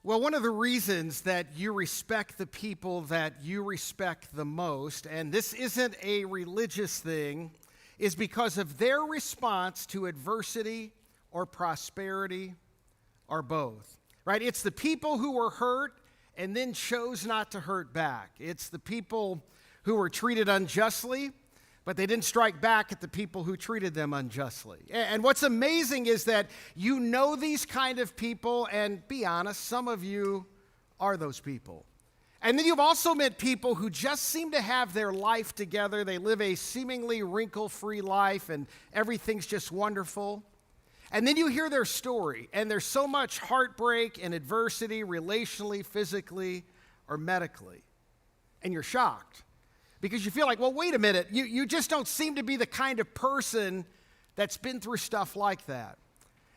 Well, one of the reasons that you respect the people that you respect the most, and this isn't a religious thing, is because of their response to adversity or prosperity or both, right? It's the people who were hurt and then chose not to hurt back. It's the people who were treated unjustly, but they didn't strike back at the people who treated them unjustly. And what's amazing is that you know these kind of people, and be honest, some of you are those people. And then you've also met people who just seem to have their life together. They live a seemingly wrinkle-free life, and everything's just wonderful. And then you hear their story, and there's so much heartbreak and adversity, relationally, physically, or medically. And you're shocked. Because you feel like, well, wait a minute, you just don't seem to be the kind of person that's been through stuff like that.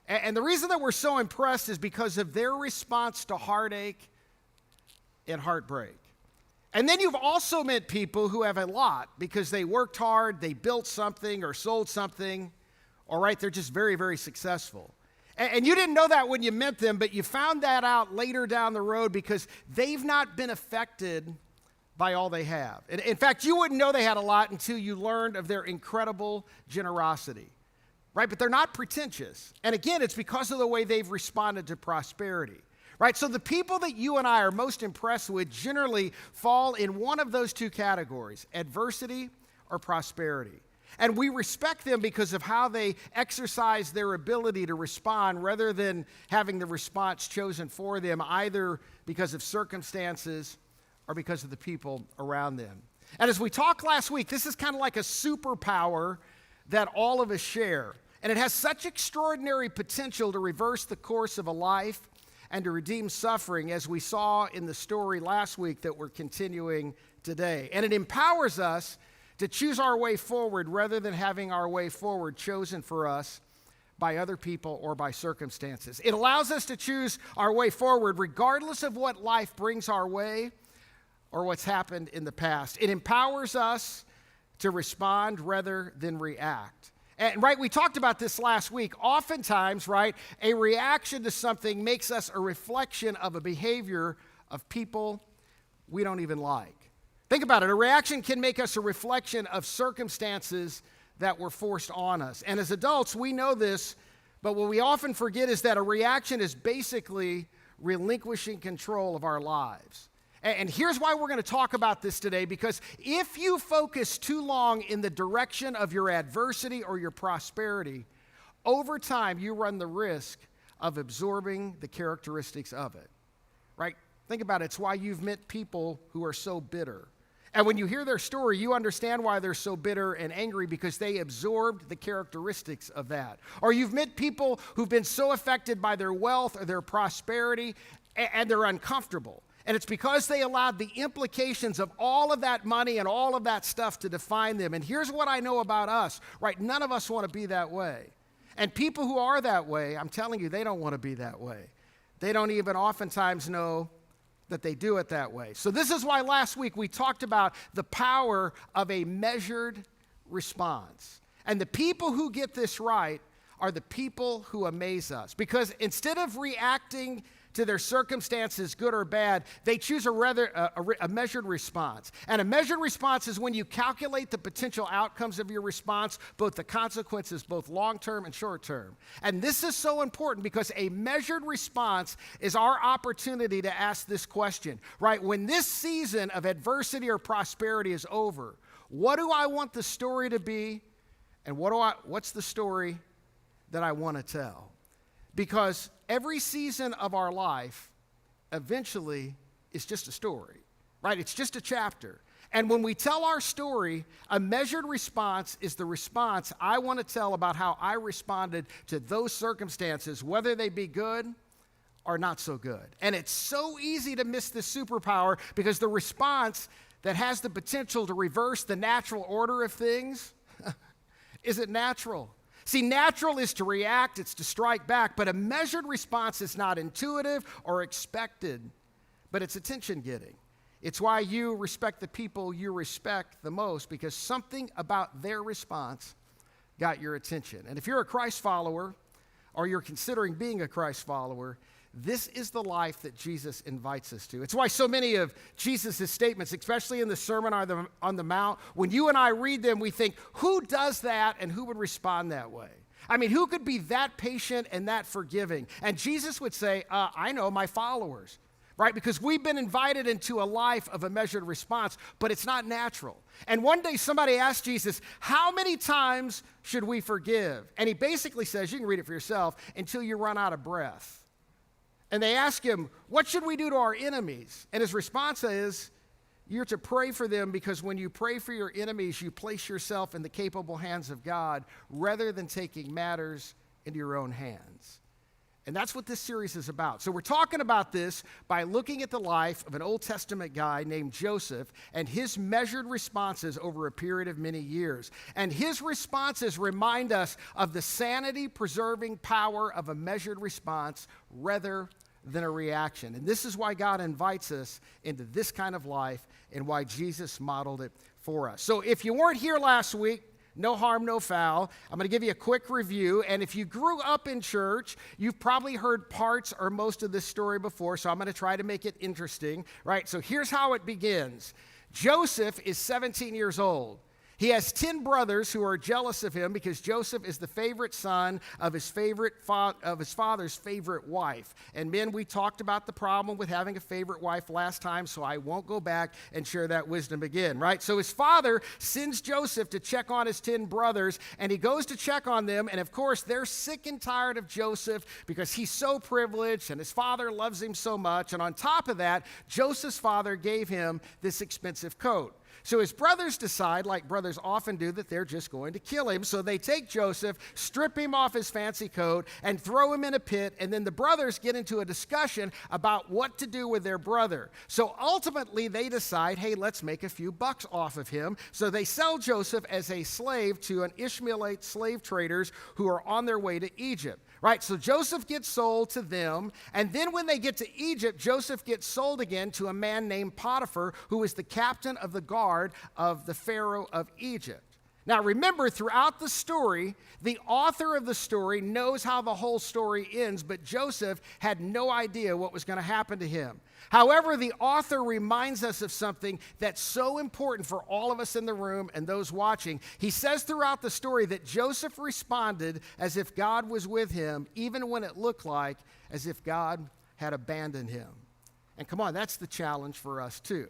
And the reason that we're so impressed is because of their response to heartache and heartbreak. And then you've also met people who have a lot because they worked hard, they built something or sold something, all right, they're just very, very successful. And you didn't know that when you met them, but you found that out later down the road because they've not been affected by all they have. In fact, you wouldn't know they had a lot until you learned of their incredible generosity, right? But they're not pretentious. And again, it's because of the way they've responded to prosperity, right? So the people that you and I are most impressed with generally fall in one of those two categories, adversity or prosperity. And we respect them because of how they exercise their ability to respond rather than having the response chosen for them, either because of circumstances or because of the people around them. And as we talked last week, this is kind of like a superpower that all of us share. And it has such extraordinary potential to reverse the course of a life and to redeem suffering, as we saw in the story last week that we're continuing today. And it empowers us to choose our way forward rather than having our way forward chosen for us by other people or by circumstances. It allows us to choose our way forward regardless of what life brings our way or what's happened in the past. It empowers us to respond rather than react. And right, we talked about this last week. Oftentimes, right, a reaction to something makes us a reflection of a behavior of people we don't even like. Think about it. A reaction can make us a reflection of circumstances that were forced on us. And as adults, we know this, but what we often forget is that a reaction is basically relinquishing control of our lives. And here's why we're going to talk about this today, because if you focus too long in the direction of your adversity or your prosperity, over time you run the risk of absorbing the characteristics of it, right? Think about it. It's why you've met people who are so bitter. And when you hear their story, you understand why they're so bitter and angry, because they absorbed the characteristics of that. Or you've met people who've been so affected by their wealth or their prosperity, and they're uncomfortable. And it's because they allowed the implications of all of that money and all of that stuff to define them. And here's what I know about us, right? None of us want to be that way. And people who are that way, I'm telling you, they don't want to be that way. They don't even oftentimes know that they do it that way. So this is why last week we talked about the power of a measured response. And the people who get this right are the people who amaze us. Because instead of reacting to their circumstances, good or bad, they choose a measured response. And a measured response is when you calculate the potential outcomes of your response, both the consequences, both long-term and short-term. And this is so important because a measured response is our opportunity to ask this question, right? When this season of adversity or prosperity is over, what do I want the story to be? And what's the story that I want to tell? Because every season of our life eventually is just a story, right? It's just a chapter. And when we tell our story, a measured response is the response I want to tell about how I responded to those circumstances, whether they be good or not so good. And it's so easy to miss this superpower because the response that has the potential to reverse the natural order of things isn't natural. See, natural is to react, it's to strike back, but a measured response is not intuitive or expected, but it's attention-getting. It's why you respect the people you respect the most, because something about their response got your attention. And if you're a Christ follower, or you're considering being a Christ follower, This is the life that Jesus invites us to. It's why so many of Jesus' statements, especially in the Sermon on the Mount, when you and I read them, we think, who does that and who would respond that way? I mean, who could be that patient and that forgiving? And Jesus would say, I know, my followers, right? Because we've been invited into a life of a measured response, but it's not natural. And one day somebody asked Jesus, how many times should we forgive? And he basically says, you can read it for yourself, until you run out of breath. And they ask him, what should we do to our enemies? And his response is, you're to pray for them, because when you pray for your enemies, you place yourself in the capable hands of God rather than taking matters into your own hands. And that's what this series is about. So we're talking about this by looking at the life of an Old Testament guy named Joseph and his measured responses over a period of many years. And his responses remind us of the sanity-preserving power of a measured response rather than a reaction. And this is why God invites us into this kind of life and why Jesus modeled it for us. So if you weren't here last week, no harm, no foul. I'm going to give you a quick review. And if you grew up in church, you've probably heard parts or most of this story before, so I'm going to try to make it interesting, right? So here's how it begins. Joseph is 17 years old. He has 10 brothers who are jealous of him because Joseph is the favorite son of his father's favorite wife. And men, we talked about the problem with having a favorite wife last time, so I won't go back and share that wisdom again, right? So his father sends Joseph to check on his 10 brothers, and he goes to check on them, and of course, they're sick and tired of Joseph because he's so privileged, and his father loves him so much. And on top of that, Joseph's father gave him this expensive coat. So his brothers decide, like brothers often do, that they're just going to kill him. So they take Joseph, strip him off his fancy coat, and throw him in a pit. And then the brothers get into a discussion about what to do with their brother. So ultimately they decide, hey, let's make a few bucks off of him. So they sell Joseph as a slave to an Ishmaelite slave traders who are on their way to Egypt. Right, so Joseph gets sold to them, and then when they get to Egypt, Joseph gets sold again to a man named Potiphar, who is the captain of the guard of the Pharaoh of Egypt. Now remember, throughout the story, the author of the story knows how the whole story ends, but Joseph had no idea what was going to happen to him. However, the author reminds us of something that's so important for all of us in the room and those watching. He says throughout the story that Joseph responded as if God was with him, even when it looked like as if God had abandoned him. And come on, that's the challenge for us too.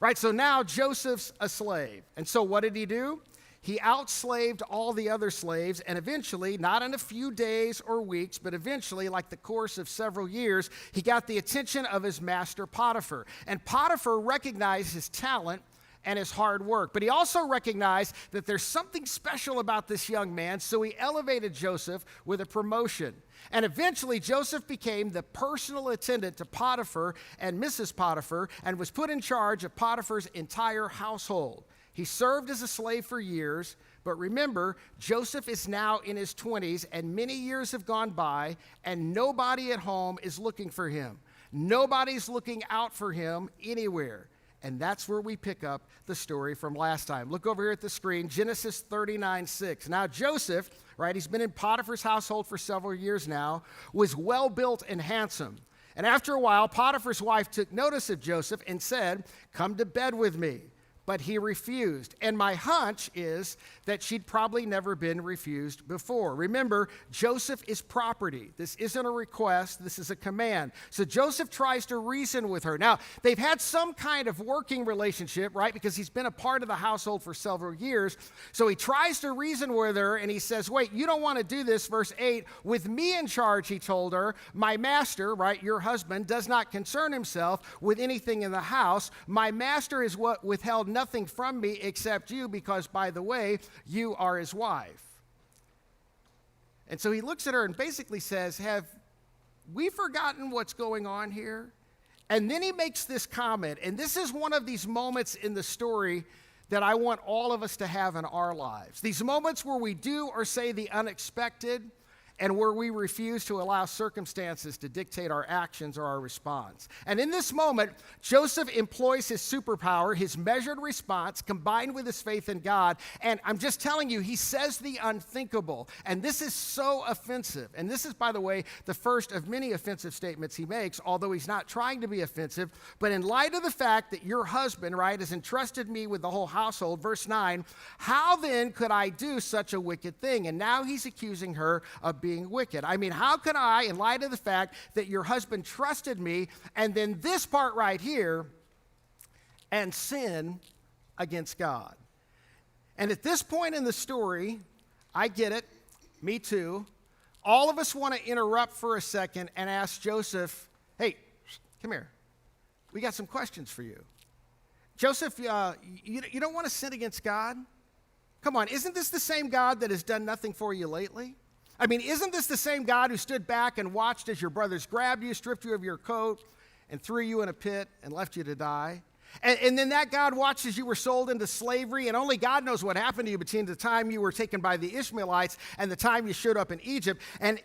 Right, so now Joseph's a slave. And so what did he do? He outslaved all the other slaves, and eventually, not in a few days or weeks, but eventually, like the course of several years, he got the attention of his master Potiphar. And Potiphar recognized his talent and his hard work, but he also recognized that there's something special about this young man, so he elevated Joseph with a promotion. And eventually, Joseph became the personal attendant to Potiphar and Mrs. Potiphar and was put in charge of Potiphar's entire household. He served as a slave for years, but remember, Joseph is now in his 20s, and many years have gone by, and nobody at home is looking for him. Nobody's looking out for him anywhere. And that's where we pick up the story from last time. Look over here at the screen, Genesis 39:6. Now Joseph, right, he's been in Potiphar's household for several years now, was well-built and handsome. And after a while, Potiphar's wife took notice of Joseph and said, "Come to bed with me." But he refused. And my hunch is that she'd probably never been refused before. Remember, Joseph is property. This isn't a request, this is a command. So Joseph tries to reason with her. Now, they've had some kind of working relationship, right? Because he's been a part of the household for several years. So he tries to reason with her, and he says, wait, you don't want to do this, verse 8. With me in charge, he told her, my master, right, your husband, does not concern himself with anything in the house. My master is what withheld nothing from me except you, because, by the way, you are his wife. And so he looks at her and basically says, have we forgotten what's going on here? And then he makes this comment, and this is one of these moments in the story that I want all of us to have in our lives. These moments where we do or say the unexpected, and where we refuse to allow circumstances to dictate our actions or our response. And in this moment, Joseph employs his superpower, his measured response, combined with his faith in God. And I'm just telling you, he says the unthinkable. And this is so offensive. And this is, by the way, the first of many offensive statements he makes, although he's not trying to be offensive. But in light of the fact that your husband, right, has entrusted me with the whole household, verse 9, how then could I do such a wicked thing? And now he's accusing her of being wicked. I mean, how could I, in light of the fact that your husband trusted me, and then this part right here, and sin against God? And at this point in the story, I get it, me too. All of us want to interrupt for a second and ask Joseph, hey, come here. We got some questions for you. Joseph, you don't want to sin against God? Come on, isn't this the same God that has done nothing for you lately? I mean, isn't this the same God who stood back and watched as your brothers grabbed you, stripped you of your coat, and threw you in a pit and left you to die? And then that God watched as you were sold into slavery, and only God knows what happened to you between the time you were taken by the Ishmaelites and the time you showed up in Egypt. And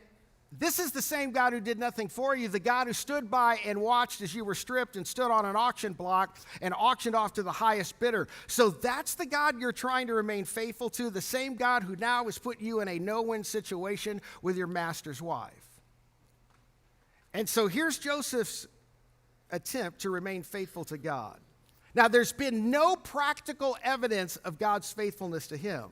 this is the same God who did nothing for you, the God who stood by and watched as you were stripped and stood on an auction block and auctioned off to the highest bidder. So that's the God you're trying to remain faithful to, the same God who now has put you in a no-win situation with your master's wife. And so here's Joseph's attempt to remain faithful to God. Now, there's been no practical evidence of God's faithfulness to him.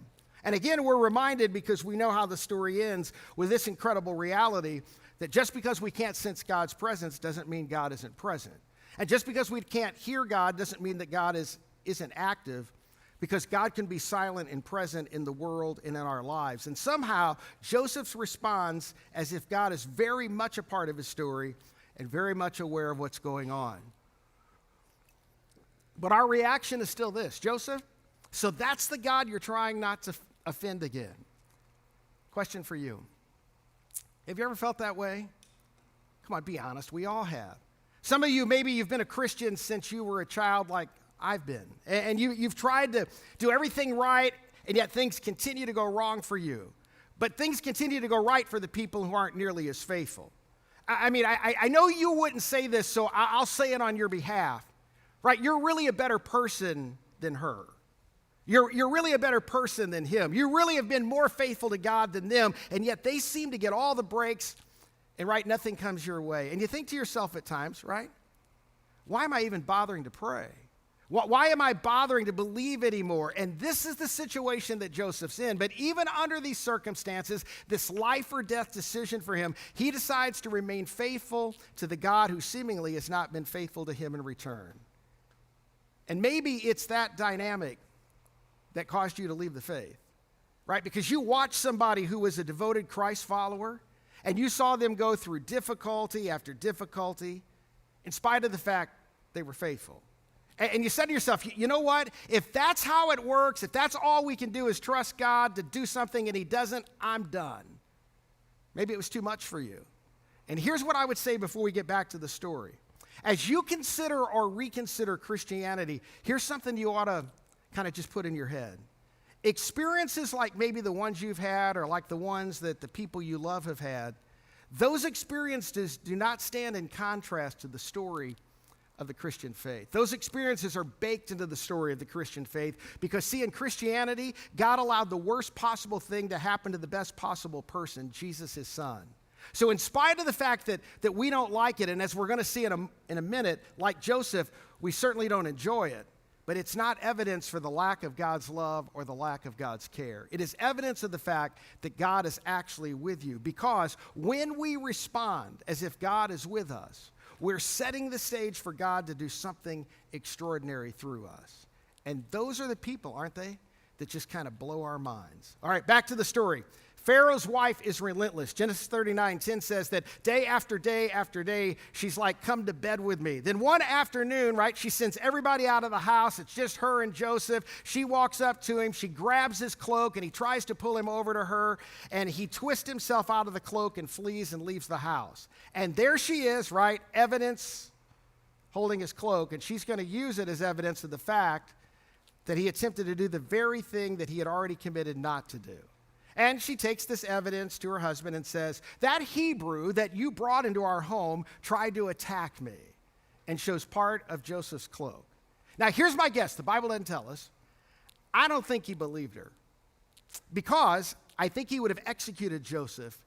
And again, we're reminded, because we know how the story ends, with this incredible reality that just because we can't sense God's presence doesn't mean God isn't present. And just because we can't hear God doesn't mean that God isn't active, because God can be silent and present in the world and in our lives. And somehow, Joseph responds as if God is very much a part of his story and very much aware of what's going on. But our reaction is still this: Joseph, so that's the God you're trying not to offend again. Question for you. Have you ever felt that way? Come on, be honest. We all have. Some of you, maybe you've been a Christian since you were a child, like I've been. And you've tried to do everything right, and yet things continue to go wrong for you. But things continue to go right for the people who aren't nearly as faithful. I mean, I know you wouldn't say this, so I'll say it on your behalf. Right? You're really a better person than her. You're really a better person than him. You really have been more faithful to God than them, and yet they seem to get all the breaks, and right, nothing comes your way. And you think to yourself at times, right? Why am I even bothering to pray? Why am I bothering to believe anymore? And this is the situation that Joseph's in. But even under these circumstances, this life or death decision for him, he decides to remain faithful to the God who seemingly has not been faithful to him in return. And maybe it's that dynamic that caused you to leave the faith, right? Because you watched somebody who was a devoted Christ follower, and you saw them go through difficulty after difficulty, in spite of the fact they were faithful. And you said to yourself, you know what? If that's how it works, if that's all we can do is trust God to do something and he doesn't, I'm done. Maybe it was too much for you. And here's what I would say before we get back to the story. As you consider or reconsider Christianity, here's something you ought to kind of just put in your head. Experiences like maybe the ones you've had, or like the ones that the people you love have had, those experiences do not stand in contrast to the story of the Christian faith. Those experiences are baked into the story of the Christian faith because, see, in Christianity, God allowed the worst possible thing to happen to the best possible person, Jesus, his son. So in spite of the fact that we don't like it, and as we're going to see in a minute, like Joseph, we certainly don't enjoy it, but it's not evidence for the lack of God's love or the lack of God's care. It is evidence of the fact that God is actually with you, because when we respond as if God is with us, we're setting the stage for God to do something extraordinary through us. And those are the people, aren't they, that just kind of blow our minds. All right, back to the story. Pharaoh's wife is relentless. Genesis 39:10 says that day after day after day, she's like, come to bed with me. Then one afternoon, right, she sends everybody out of the house. It's just her and Joseph. She walks up to him. She grabs his cloak, and he tries to pull him over to her, and he twists himself out of the cloak and flees and leaves the house. And there she is, right, evidence, holding his cloak, and she's going to use it as evidence of the fact that he attempted to do the very thing that he had already committed not to do. And she takes this evidence to her husband and says, that Hebrew that you brought into our home tried to attack me, and shows part of Joseph's cloak. Now, here's my guess. The Bible doesn't tell us. I don't think he believed her, because I think he would have executed Joseph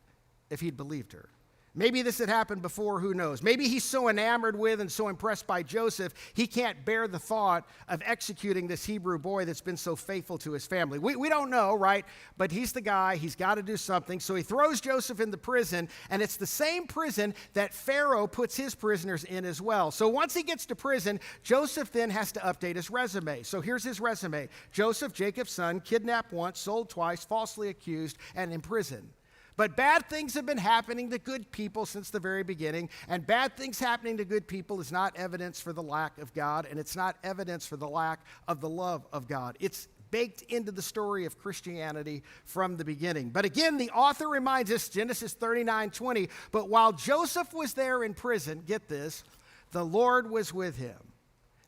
if he'd believed her. Maybe this had happened before, who knows? Maybe he's so enamored with and so impressed by Joseph, he can't bear the thought of executing this Hebrew boy that's been so faithful to his family. We don't know, right? But he's the guy, he's got to do something. So he throws Joseph into prison, and it's the same prison that Pharaoh puts his prisoners in as well. So once he gets to prison, Joseph then has to update his resume. So here's his resume. Joseph, Jacob's son, kidnapped once, sold twice, falsely accused, and imprisoned. But bad things have been happening to good people since the very beginning, and bad things happening to good people is not evidence for the lack of God, and it's not evidence for the lack of the love of God. It's baked into the story of Christianity from the beginning. But again, the author reminds us, Genesis 39:20, but while Joseph was there in prison, get this, the Lord was with him.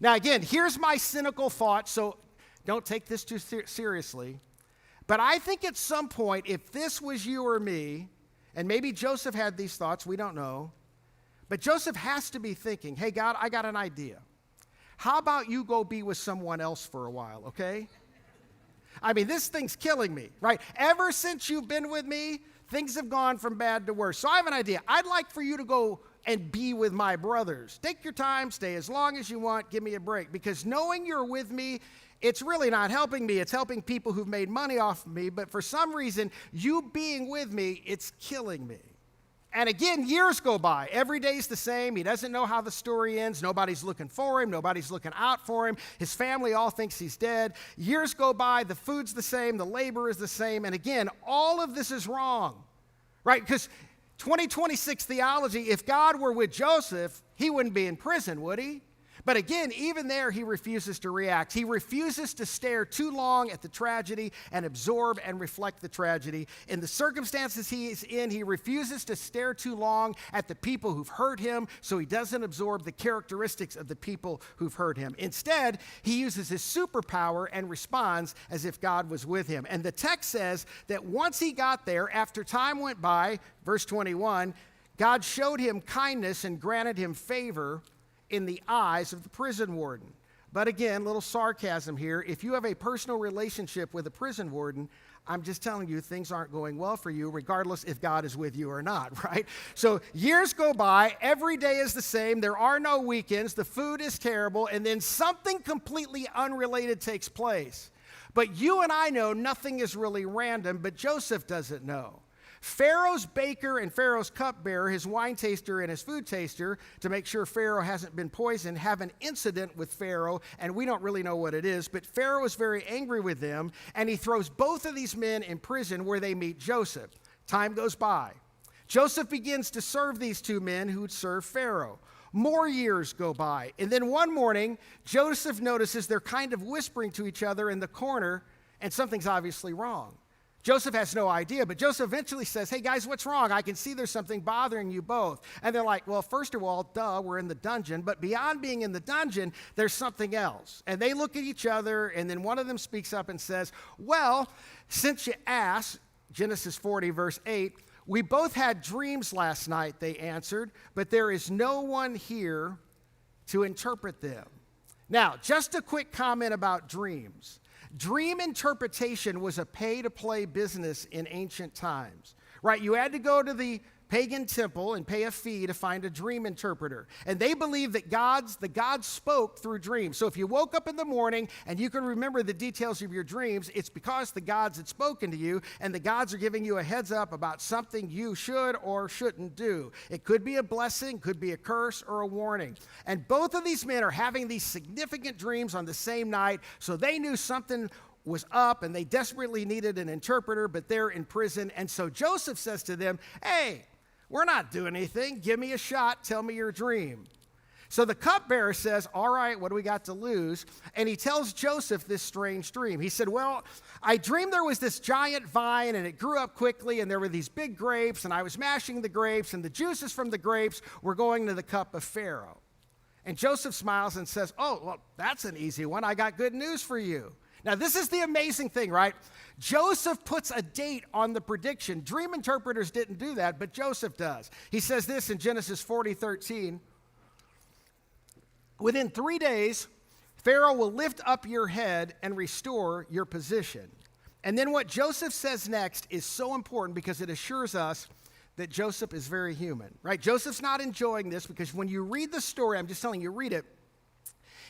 Now again, here's my cynical thought, so don't take this too seriously. But I think at some point, if this was you or me, and maybe Joseph had these thoughts, we don't know, but Joseph has to be thinking, hey, God, I got an idea. How about you go be with someone else for a while, okay? I mean, this thing's killing me, right? Ever since you've been with me, things have gone from bad to worse. So I have an idea. I'd like for you to go and be with my brothers. Take your time, stay as long as you want, give me a break. Because knowing you're with me, it's really not helping me. It's helping people who've made money off of me. But for some reason, you being with me, it's killing me. And again, years go by. Every day's the same. He doesn't know how the story ends. Nobody's looking for him. Nobody's looking out for him. His family all thinks he's dead. Years go by. The food's the same. The labor is the same. And again, all of this is wrong, right? Because 2026 theology, if God were with Joseph, he wouldn't be in prison, would he? But again, even there, he refuses to react. He refuses to stare too long at the tragedy and absorb and reflect the tragedy. In the circumstances he is in, he refuses to stare too long at the people who've hurt him, so he doesn't absorb the characteristics of the people who've hurt him. Instead, he uses his superpower and responds as if God was with him. And the text says that once he got there, after time went by, verse 21, God showed him kindness and granted him favor in the eyes of the prison warden. But again, little sarcasm here. If you have a personal relationship with a prison warden, I'm just telling you, things aren't going well for you, regardless if God is with you or not, right? So years go by, every day is the same, there are no weekends, the food is terrible, and then something completely unrelated takes place. But you and I know nothing is really random, but Joseph doesn't know. Pharaoh's baker and Pharaoh's cupbearer, his wine taster and his food taster, to make sure Pharaoh hasn't been poisoned, have an incident with Pharaoh, and we don't really know what it is, but Pharaoh is very angry with them, and he throws both of these men in prison where they meet Joseph. Time goes by. Joseph begins to serve these two men who would serve Pharaoh. More years go by, and then one morning, Joseph notices they're kind of whispering to each other in the corner, and something's obviously wrong. Joseph has no idea, but Joseph eventually says, hey guys, what's wrong? I can see there's something bothering you both. And they're like, well, first of all, duh, we're in the dungeon. But beyond being in the dungeon, there's something else. And they look at each other, and then one of them speaks up and says, well, since you asked, Genesis 40, verse 8, we both had dreams last night, they answered, but there is no one here to interpret them. Now, just a quick comment about dreams. Dream interpretation was a pay-to-play business in ancient times, right? You had to go to the pagan temple and pay a fee to find a dream interpreter. And they believed that the gods spoke through dreams. So if you woke up in the morning and you can remember the details of your dreams, it's because the gods had spoken to you, and the gods are giving you a heads up about something you should or shouldn't do. It could be a blessing, could be a curse, or a warning. And both of these men are having these significant dreams on the same night, so they knew something was up and they desperately needed an interpreter, but they're in prison. And so Joseph says to them, hey, we're not doing anything. Give me a shot. Tell me your dream. So the cupbearer says, all right, what do we got to lose? And he tells Joseph this strange dream. He said, well, I dreamed there was this giant vine, and it grew up quickly, and there were these big grapes, and I was mashing the grapes, and the juices from the grapes were going to the cup of Pharaoh. And Joseph smiles and says, oh, well, that's an easy one. I got good news for you. Now, this is the amazing thing, right? Joseph puts a date on the prediction. Dream interpreters didn't do that, but Joseph does. He says this in Genesis 40:13. Within 3 days, Pharaoh will lift up your head and restore your position. And then what Joseph says next is so important because it assures us that Joseph is very human, right? Joseph's not enjoying this because when you read the story, I'm just telling you, read it.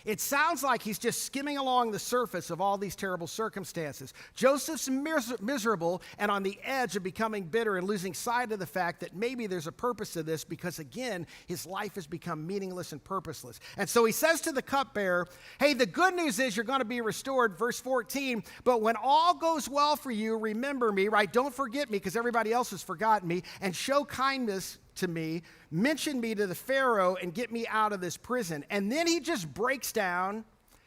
It sounds like he's just skimming along the surface of all these terrible circumstances. Joseph's miserable and on the edge of becoming bitter and losing sight of the fact that maybe there's a purpose to this because, again, his life has become meaningless and purposeless. And so he says to the cupbearer, hey, the good news is you're going to be restored, verse 14, but when all goes well for you, remember me, right? Don't forget me because everybody else has forgotten me, and show kindness to me, mention me to the Pharaoh and get me out of this prison. And then he just breaks down.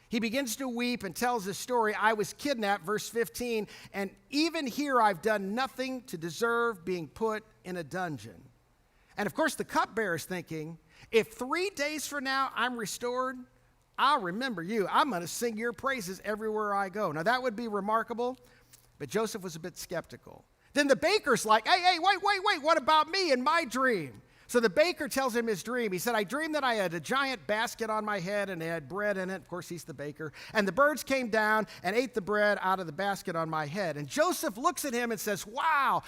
He begins to weep and tells his story. I was kidnapped, verse 15, and even here I've done nothing to deserve being put in a dungeon. And of course the cupbearer is thinking, if 3 days from now I'm restored, I'll remember you. I'm going to sing your praises everywhere I go. Now that would be remarkable, but Joseph was a bit skeptical. Then the baker's like, hey, wait, what about me and my dream? So the baker tells him his dream. He said, I dreamed that I had a giant basket on my head and it had bread in it. Of course, he's the baker. And the birds came down and ate the bread out of the basket on my head. And Joseph looks at him and says, wow,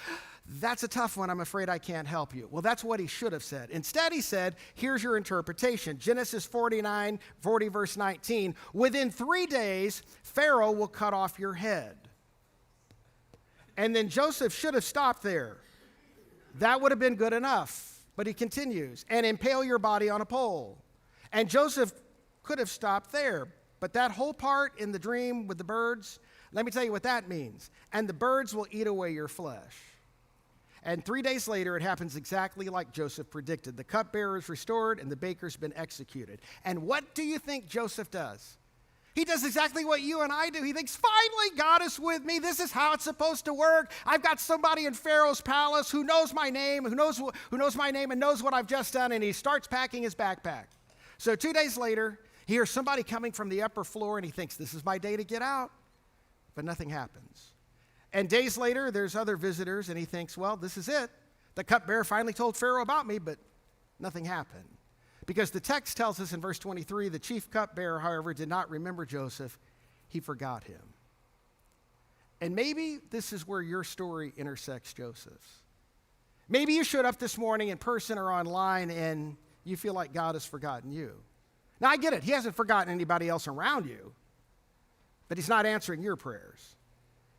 that's a tough one. I'm afraid I can't help you. Well, that's what he should have said. Instead, he said, here's your interpretation. Genesis 40, verse 19. Within 3 days, Pharaoh will cut off your head. And then Joseph should have stopped there. That would have been good enough. But he continues, and impale your body on a pole. And Joseph could have stopped there. But that whole part in the dream with the birds, let me tell you what that means. And the birds will eat away your flesh. And 3 days later, it happens exactly like Joseph predicted. The cupbearer is restored and the baker's been executed. And what do you think Joseph does? He does exactly what you and I do. He thinks, finally, God is with me. This is how it's supposed to work. I've got somebody in Pharaoh's palace who knows my name, who knows my name and knows what I've just done, and he starts packing his backpack. So 2 days later, he hears somebody coming from the upper floor, and he thinks, this is my day to get out. But nothing happens. And days later, there's other visitors, and he thinks, well, this is it. The cupbearer finally told Pharaoh about me, but nothing happened. Because the text tells us in verse 23, the chief cupbearer, however, did not remember Joseph. He forgot him. And maybe this is where your story intersects Joseph's. Maybe you showed up this morning in person or online and you feel like God has forgotten you. Now, I get it. He hasn't forgotten anybody else around you, but he's not answering your prayers.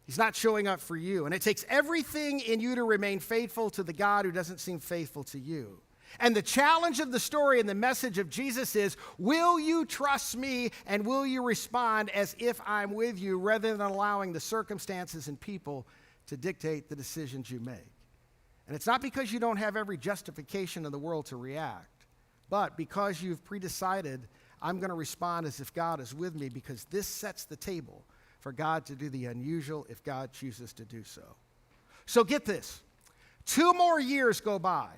He's not showing up for you. And it takes everything in you to remain faithful to the God who doesn't seem faithful to you. And the challenge of the story and the message of Jesus is, will you trust me and will you respond as if I'm with you rather than allowing the circumstances and people to dictate the decisions you make? And it's not because you don't have every justification in the world to react, but because you've predecided, I'm going to respond as if God is with me because this sets the table for God to do the unusual if God chooses to do so. So get this. 2 more years go by.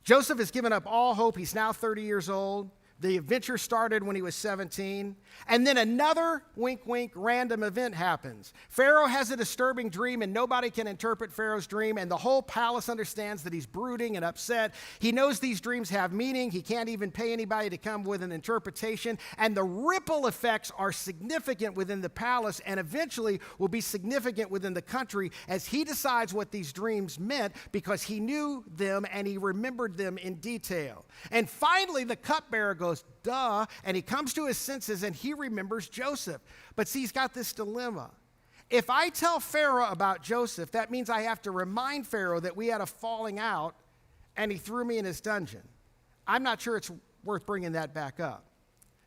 Joseph has given up all hope. He's now 30 years old. The adventure started when he was 17. And then another, wink, wink, random event happens. Pharaoh has a disturbing dream, and nobody can interpret Pharaoh's dream, and the whole palace understands that he's brooding and upset. He knows these dreams have meaning. He can't even pay anybody to come with an interpretation, and the ripple effects are significant within the palace and eventually will be significant within the country as he decides what these dreams meant because he knew them and he remembered them in detail. And finally, the cupbearer goes, duh, and he comes to his senses and he remembers Joseph. But see, he's got this dilemma. If I tell Pharaoh about Joseph, that means I have to remind Pharaoh that we had a falling out and he threw me in his dungeon. I'm not sure it's worth bringing that back up.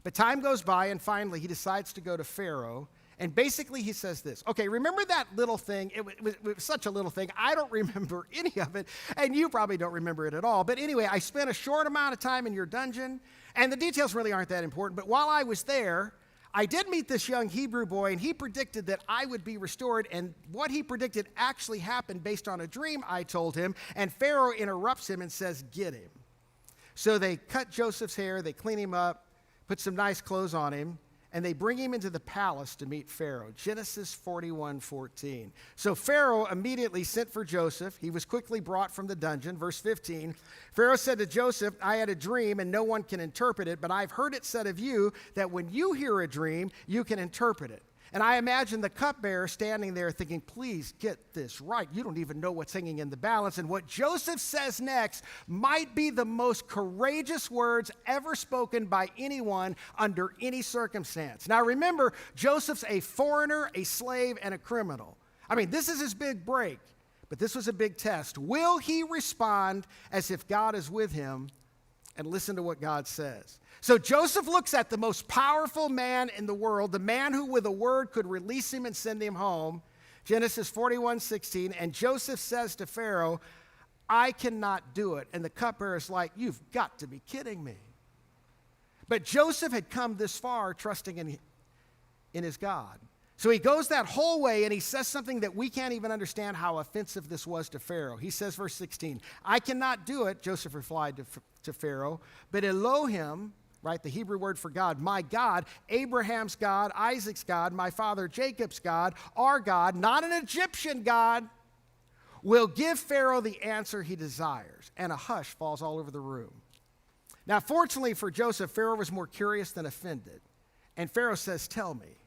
But time goes by and finally he decides to go to Pharaoh. And basically he says this, okay, remember that little thing? It was such a little thing. I don't remember any of it, and you probably don't remember it at all. But anyway, I spent a short amount of time in your dungeon, and the details really aren't that important. But while I was there, I did meet this young Hebrew boy, and he predicted that I would be restored, and what he predicted actually happened based on a dream I told him, and Pharaoh interrupts him and says, get him. So they cut Joseph's hair, they clean him up, put some nice clothes on him, and they bring him into the palace to meet Pharaoh. Genesis 41:14. So Pharaoh immediately sent for Joseph. He was quickly brought from the dungeon. Verse 15. Pharaoh said to Joseph, I had a dream and no one can interpret it, but I've heard it said of you that when you hear a dream, you can interpret it. And I imagine the cupbearer standing there thinking, please get this right. You don't even know what's hanging in the balance. And what Joseph says next might be the most courageous words ever spoken by anyone under any circumstance. Now remember, Joseph's a foreigner, a slave, and a criminal. I mean, this is his big break, but this was a big test. Will he respond as if God is with him? And listen to what God says. So Joseph looks at the most powerful man in the world, the man who with a word could release him and send him home. Genesis 41:16. And Joseph says to Pharaoh, I cannot do it. And the cupbearer is like, you've got to be kidding me. But Joseph had come this far trusting in his God. So he goes that whole way and he says something that we can't even understand how offensive this was to Pharaoh. He says, verse 16, I cannot do it, Joseph replied to Pharaoh, but Elohim, right, the Hebrew word for God, my God, Abraham's God, Isaac's God, my father Jacob's God, our God, not an Egyptian God, will give Pharaoh the answer he desires. And a hush falls all over the room. Now, fortunately for Joseph, Pharaoh was more curious than offended. And Pharaoh says, tell me.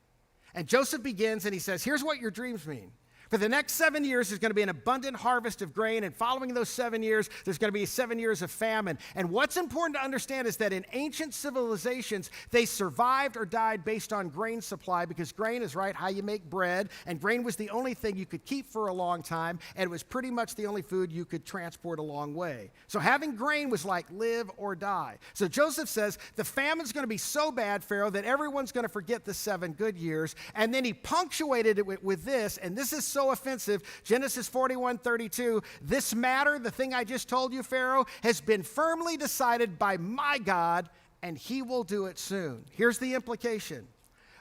And Joseph begins and he says, here's what your dreams mean. For the next 7 years, there's going to be an abundant harvest of grain. And following those 7 years, there's going to be 7 years of famine. And what's important to understand is that in ancient civilizations, they survived or died based on grain supply because grain is, right, how you make bread. And grain was the only thing you could keep for a long time. And it was pretty much the only food you could transport a long way. So having grain was like live or die. So Joseph says, the famine's going to be so bad, Pharaoh, that everyone's going to forget the 7 good years. And then he punctuated it with this, and this is so offensive. Genesis 41:32, this matter, the thing I just told you, Pharaoh, has been firmly decided by my God, and he will do it soon. Here's the implication.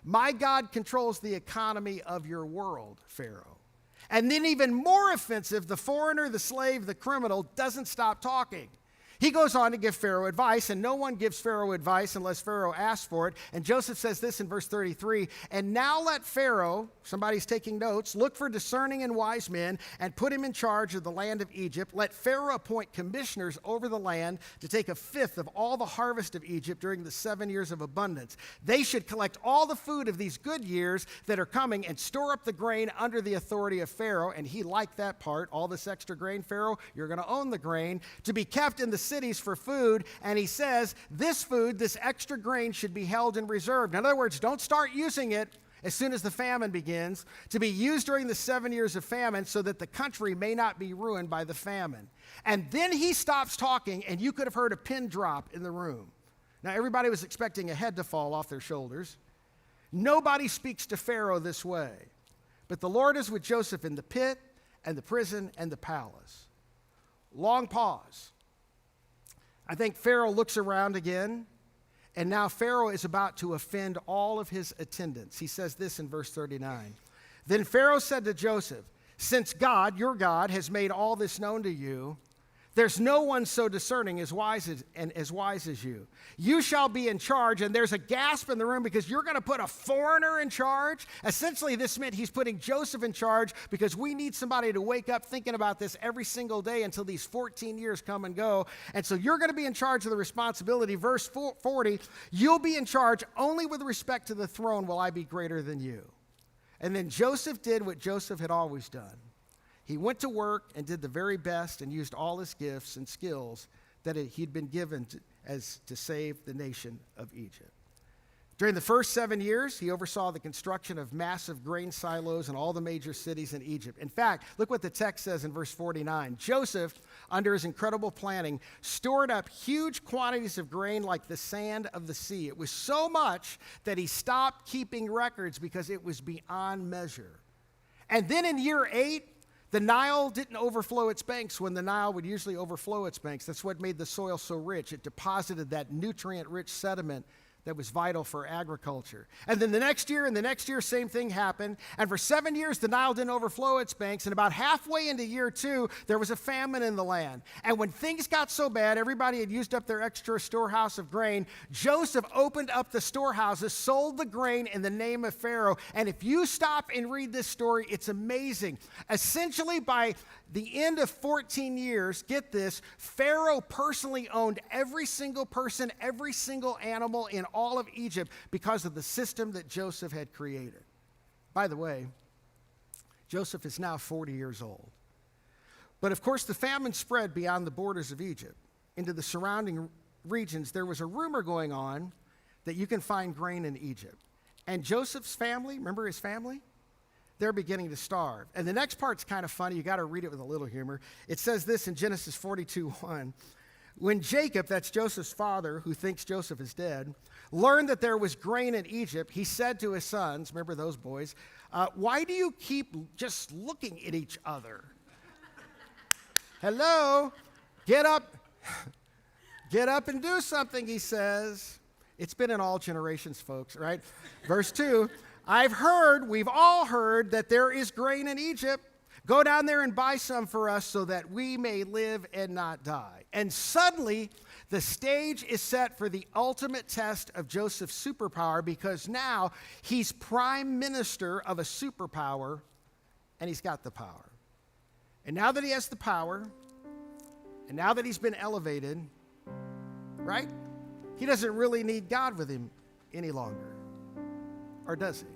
My God controls the economy of your world, Pharaoh. And then even more offensive, the foreigner, the slave, the criminal doesn't stop talking. He goes on to give Pharaoh advice, and no one gives Pharaoh advice unless Pharaoh asks for it. And Joseph says this in verse 33, and now let Pharaoh, somebody's taking notes, look for discerning and wise men and put him in charge of the land of Egypt. Let Pharaoh appoint commissioners over the land to take 1/5 of all the harvest of Egypt during the 7 years of abundance. They should collect all the food of these good years that are coming and store up the grain under the authority of Pharaoh. And he liked that part. All this extra grain, Pharaoh, you're going to own the grain, to be kept in the cities for food. And he says this food, this extra grain, should be held in reserve. In other words, don't start using it as soon as the famine begins, to be used during the 7 years of famine so that the country may not be ruined by the famine. And then he stops talking, and you could have heard a pin drop in the room. Now, everybody was expecting a head to fall off their shoulders. Nobody speaks to Pharaoh this way. But the Lord is with Joseph in the pit and the prison and the palace. Long pause. I think Pharaoh looks around again, and now Pharaoh is about to offend all of his attendants. He says this in verse 39. Then Pharaoh said to Joseph, since God, your God, has made all this known to you, there's no one so discerning as wise as you. You shall be in charge, and there's a gasp in the room because you're going to put a foreigner in charge. Essentially, this meant he's putting Joseph in charge because we need somebody to wake up thinking about this every single day until these 14 years come and go. And so you're going to be in charge of the responsibility. Verse 40, you'll be in charge only with respect to the throne will I be greater than you. And then Joseph did what Joseph had always done. He went to work and did the very best and used all his gifts and skills that he'd been given to save the nation of Egypt. During the first 7 years, he oversaw the construction of massive grain silos in all the major cities in Egypt. In fact, look what the text says in verse 49. Joseph, under his incredible planning, stored up huge quantities of grain like the sand of the sea. It was so much that he stopped keeping records because it was beyond measure. And then in year 8, the Nile didn't overflow its banks when the Nile would usually overflow its banks. That's what made the soil so rich. It deposited that nutrient-rich sediment that was vital for agriculture. And then the next year, same thing happened. And for 7 years, the Nile didn't overflow its banks. And about halfway into year 2, there was a famine in the land. And when things got so bad, everybody had used up their extra storehouse of grain. Joseph opened up the storehouses, sold the grain in the name of Pharaoh. And if you stop and read this story, it's amazing. Essentially, by the end of 14 years, get this, Pharaoh personally owned every single person, every single animal in all of Egypt because of the system that Joseph had created. By the way, Joseph is now 40 years old. But of course, the famine spread beyond the borders of Egypt into the surrounding regions. There was a rumor going on that you can find grain in Egypt. And Joseph's family, remember his family? They're beginning to starve. And the next part's kind of funny. You got to read it with a little humor. It says this in Genesis 42:1. When Jacob, that's Joseph's father, who thinks Joseph is dead, learned that there was grain in Egypt, he said to his sons, remember those boys, why do you keep just looking at each other? Hello? Get up and do something, he says. It's been in all generations, folks, right? Verse 2, we've all heard that there is grain in Egypt. Go down there and buy some for us so that we may live and not die. And suddenly, the stage is set for the ultimate test of Joseph's superpower, because now he's prime minister of a superpower, and he's got the power. And now that he has the power, and now that he's been elevated, right? He doesn't really need God with him any longer. Or does he?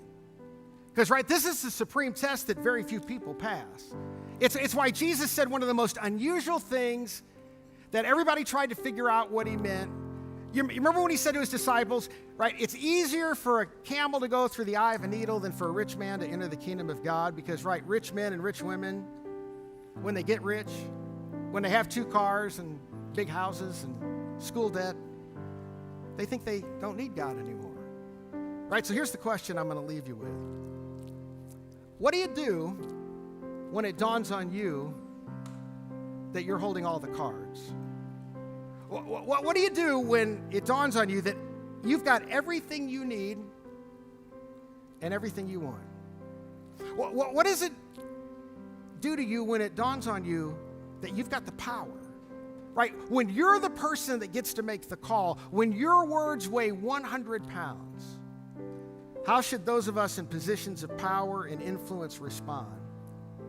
Because, right, this is the supreme test that very few people pass. It's why Jesus said one of the most unusual things that everybody tried to figure out what he meant. You remember when he said to his disciples, right, it's easier for a camel to go through the eye of a needle than for a rich man to enter the kingdom of God, because, right, rich men and rich women, when they get rich, when they have 2 cars and big houses and school debt, they think they don't need God anymore. Right, so here's the question I'm going to leave you with. What do you do when it dawns on you that you're holding all the cards? What do you do when it dawns on you that you've got everything you need and everything you want? What does it do to you when it dawns on you that you've got the power? Right? When you're the person that gets to make the call, when your words weigh 100 pounds, how should those of us in positions of power and influence respond?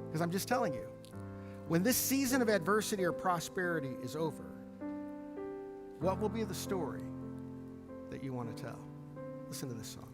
Because I'm just telling you, when this season of adversity or prosperity is over, what will be the story that you want to tell? Listen to this song.